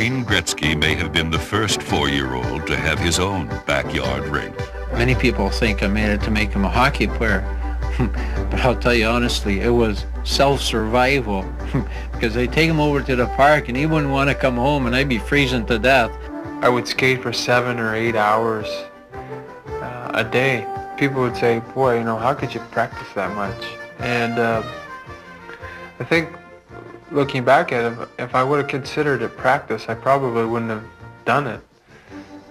Wayne Gretzky may have been the first 4-year-old to have his own backyard rink. Many people think I made it to make him a hockey player. But I'll tell you honestly, it was self-survival. Because they'd take him over to the park and he wouldn't want to come home and I'd be freezing to death. I would skate for 7 or 8 hours a day. People would say, boy, you know, how could you practice that much? And I think looking back at it, if I would have considered it practice, I probably wouldn't have done it.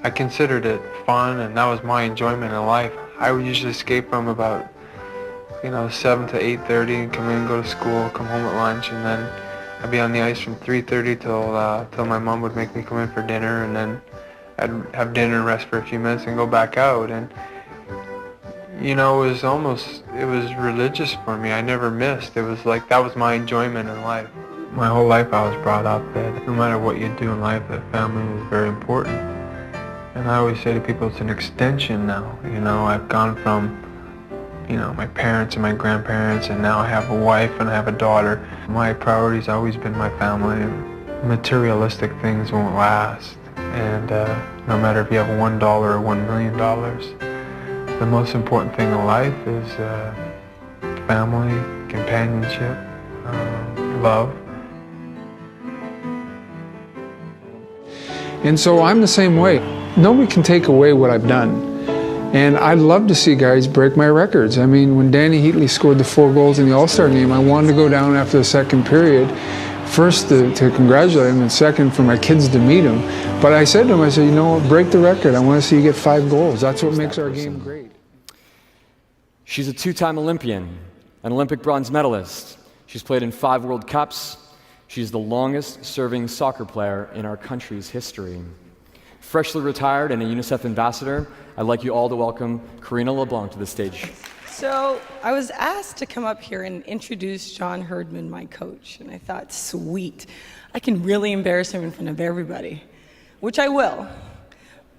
I considered it fun, and that was my enjoyment in life. I would usually skate from about 7 to 8:30 and come in, go to school, come home at lunch, and then I'd be on the ice from 3:30 till my mom would make me come in for dinner, and then I'd have dinner and rest for a few minutes and go back out. And it was religious for me. I never missed. It was like that was my enjoyment in life. My whole life I was brought up that no matter what you do in life, that family is very important. And I always say to people, it's an extension now. I've gone from my parents and my grandparents, and now I have a wife and I have a daughter. My priority's always been my family, and materialistic things won't last. And no matter if you have $1 or $1 million, the most important thing in life is family, companionship, love. And so I'm the same way. Nobody can take away what I've done. And I'd love to see guys break my records. I mean, when Danny Heatley scored the 4 goals in the All-Star game, I wanted to go down after the second period, first to congratulate him, and second for my kids to meet him. But I said to him, break the record. I want to see you get 5 goals. That's what makes our game great. She's a 2-time Olympian, an Olympic bronze medalist. She's played in 5 World Cups. She's the longest serving soccer player in our country's history. Freshly retired and a UNICEF ambassador, I'd like you all to welcome Karina LeBlanc to the stage. So I was asked to come up here and introduce John Herdman, my coach, and I thought, sweet, I can really embarrass him in front of everybody, which I will.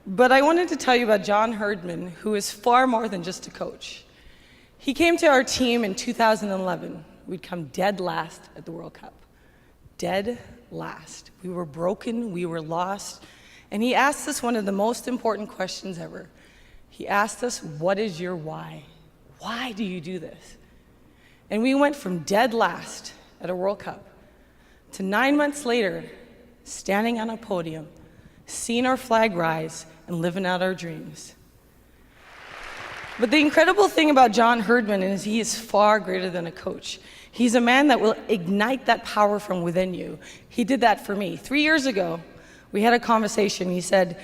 But I wanted to tell you about John Herdman, who is far more than just a coach. He came to our team in 2011. We'd come dead last at the World Cup. Dead last. We were broken, we were lost, and he asked us one of the most important questions ever. He asked us, what is your why? Why do you do this? And we went from dead last at a World Cup to 9 months later, standing on a podium, seeing our flag rise and living out our dreams. But the incredible thing about John Herdman is he is far greater than a coach. He's a man that will ignite that power from within you. He did that for me. 3 years ago, we had a conversation. He said,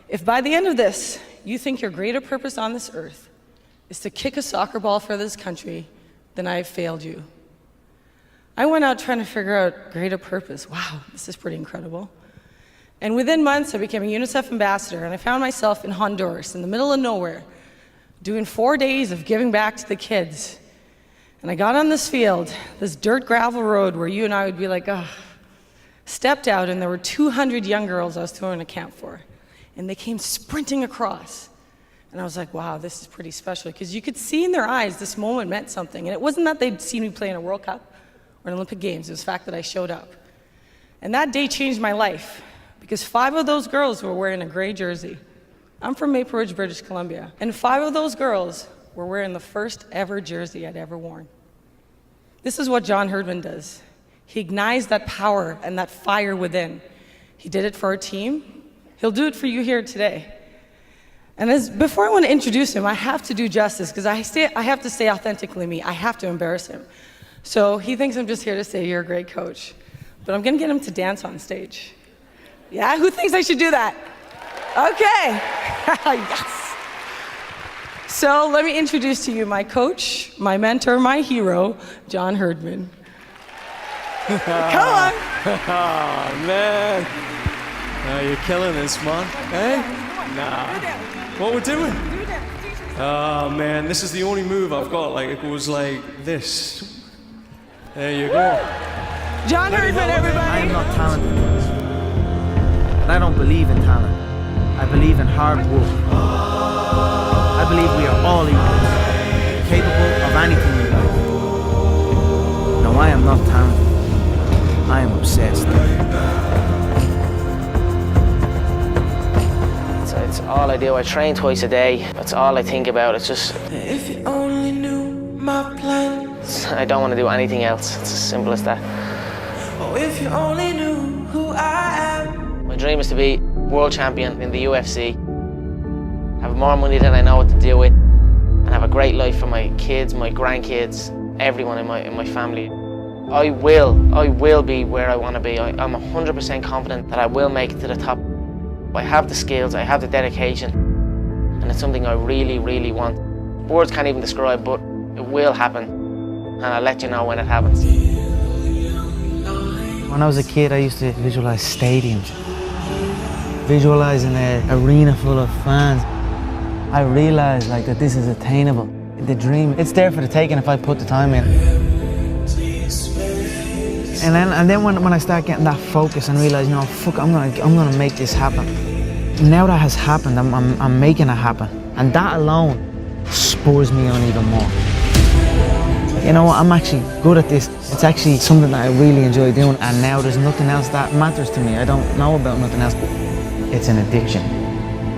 if by the end of this, you think your greater purpose on this earth is to kick a soccer ball for this country, then I have failed you. I went out trying to figure out greater purpose. Wow, this is pretty incredible. And within months, I became a UNICEF ambassador, and I found myself in Honduras, in the middle of nowhere, doing 4 days of giving back to the kids. And I got on this field, this dirt gravel road where you and I would be like, stepped out, and there were 200 young girls I was throwing a camp for. And they came sprinting across. And I was like, wow, this is pretty special. Because you could see in their eyes this moment meant something. And it wasn't that they'd seen me play in a World Cup or an Olympic Games. It was the fact that I showed up. And that day changed my life. Because 5 of those girls were wearing a gray jersey. I'm from Maple Ridge, British Columbia. And 5 of those girls were wearing the first ever jersey I'd ever worn. This is what John Herdman does. He ignites that power and that fire within. He did it for our team. He'll do it for you here today. And before I want to introduce him, I have to do justice, because I have to stay authentically me. I have to embarrass him. So he thinks I'm just here to say you're a great coach. But I'm going to get him to dance on stage. Yeah? Who thinks I should do that? Okay. Yes. So let me introduce to you my coach, my mentor, my hero, John Herdman. Come on. Oh, man. You're killing this, man. Hey? Nah. What we're doing? Oh, man, this is the only move I've got. Like, it goes like this. There you go. John Herdman, everybody. I am not talented. And I don't believe in talent. I believe in hard work. I believe we are all equal, capable of anything in life. No, I am not talented. I am obsessed. all I do. I train twice a day. That's all I think about. It's just, If you only knew my plans. I don't want to do anything else. It's as simple as that. Oh, if you only knew who I am. My dream is to be world champion in the UFC, have more money than I know what to do with, and have a great life for my kids, my grandkids, everyone in my family. I will be where I want to be. I'm 100% confident that I will make it to the top. I have the skills, I have the dedication, and it's something I really, really want. Words can't even describe, but it will happen, and I'll let you know when it happens. When I was a kid, I used to visualize stadiums, visualizing an arena full of fans. I realized like that this is attainable. The dream, it's there for the taking if I put the time in. And then when I start getting that focus and realize, you know, fuck, I'm gonna make this happen. Now that has happened, I'm making it happen, and that alone spurs me on even more. You know what? I'm actually good at this. It's actually something that I really enjoy doing, and now there's nothing else that matters to me. I don't know about nothing else. It's an addiction.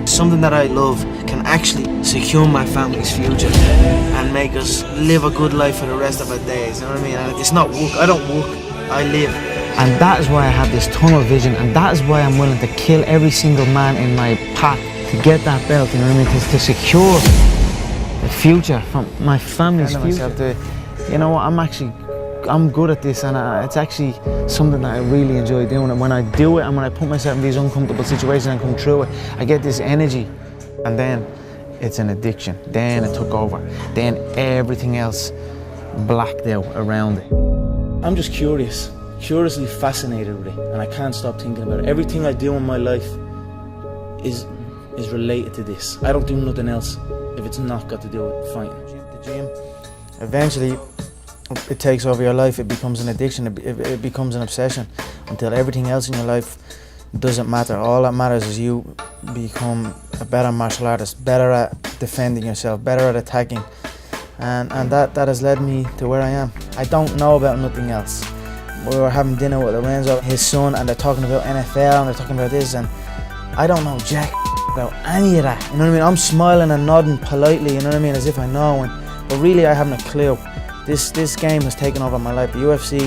Something that I love can actually secure my family's future and make us live a good life for the rest of our days. You know what I mean? And it's not work. I don't work. I live. And that is why I have this tunnel vision, and that is why I'm willing to kill every single man in my path to get that belt, you know what I mean, to secure the future from my family's future. You know what, I'm good at this, and it's actually something that I really enjoy doing. And when I do it and when I put myself in these uncomfortable situations and come through it, I get this energy, and then it's an addiction. Then it took over. Then everything else blacked out around it. I'm just curiously fascinated with it, and I can't stop thinking about it. Everything I do in my life is related to this. I don't do nothing else if it's not got to do with fighting. The gym, eventually, it takes over your life. It becomes an addiction. It becomes an obsession until everything else in your life doesn't matter. All that matters is you become a better martial artist, better at defending yourself, better at attacking. And that has led me to where I am. I don't know about nothing else. We were having dinner with Lorenzo, his son, and they're talking about NFL and they're talking about this, and I don't know jack about any of that. You know what I mean? I'm smiling and nodding politely, you know what I mean, as if I know, but really I haven't a clue. This game has taken over my life. The UFC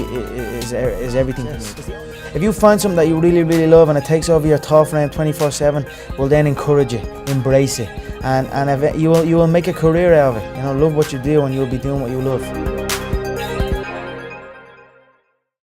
is everything to me. If you find something that you really, really love and it takes over your thought frame 24/7, well then encourage it, embrace it, and you will make a career out of it. You know, love what you do and you'll be doing what you love.